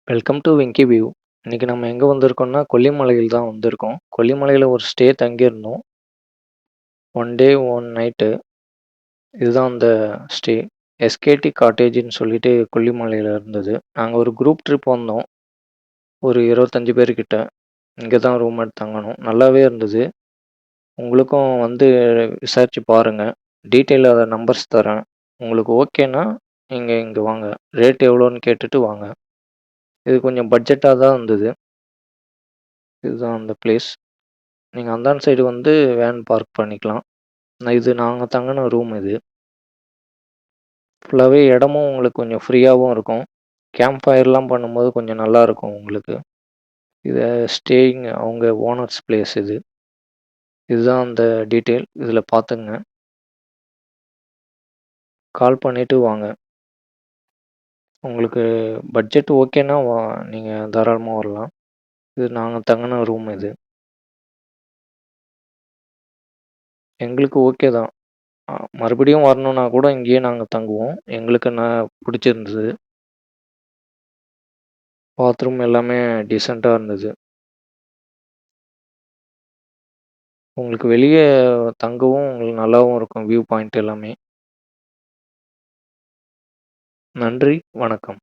Welcome to Venky view. இன்னைக்கு நம்ம எங்கே வந்திருக்கோம்னா கொல்லிமலையில் தான் வந்திருக்கோம். கொல்லிமலையில் ஒரு ஸ்டே தங்கியிருந்தோம். One day one night. இதுதான் அந்த ஸ்டே. எஸ்கேடி காட்டேஜ்னு சொல்லிட்டு கொல்லிமலையில் இருந்தது. நாங்கள் ஒரு குரூப் ட்ரிப் வந்தோம். ஒரு 25 பேர்கிட்ட. இங்கே தான் ரூம் எடுத்து தங்கணும். நல்லாவே இருந்தது. உங்களுக்கும் வந்து விசாரிச்சு பாருங்க. டீட்டெயிலாக நம்பர்ஸ் தரேன். உங்களுக்கு ஓகேனா நீங்கள் இங்கே வாங்க. ரேட் எவ்வளோன்னு கேட்டுட்டு வாங்க. இது கொஞ்சம் பட்ஜெட்டாக தான் இருந்தது. இதுதான் அந்த பிளேஸ். நீங்க அந்தாண்ட சைடு வந்து வேன் பார்க் பண்ணிக்கலாம். இது நாங்க தங்குன ரூம் இது. ஃபுல்லாவே இடமும் உங்களுக்கு கொஞ்சம் ஃப்ரீயாவும் இருக்கும். கேம்ப் ஃபயர்லாம் பண்ணும்போது கொஞ்சம் நல்லாருக்கும் உங்களுக்கு. இத ஸ்டேயிங் அவங்க ஓனர்ஸ் பிளேஸ் இது. இதுதான் அந்த டீட்டெயில். இதில பார்த்துங்க. கால் பண்ணிட்டு வாங்க. உங்களுக்கு பட்ஜெட் ஓகேனா நீங்க தாராளமா வரலாம். இது நாங்க தங்குன ரூம் இது. எங்களுக்கு ஓகே தான். மறுபடியும் வரணும்னா கூட இங்கேயே நாங்க தங்குவோம். எங்களுக்கு புடிச்சிருந்தது. பாத்ரூம் எல்லாமே டீசென்ட்டா இருந்தது. உங்களுக்கு வெளிய தங்கவும் உங்களுக்கு நல்லாவும் இருக்கும் வியூ பாயிண்ட் எல்லாமே. நன்றி, வணக்கம்.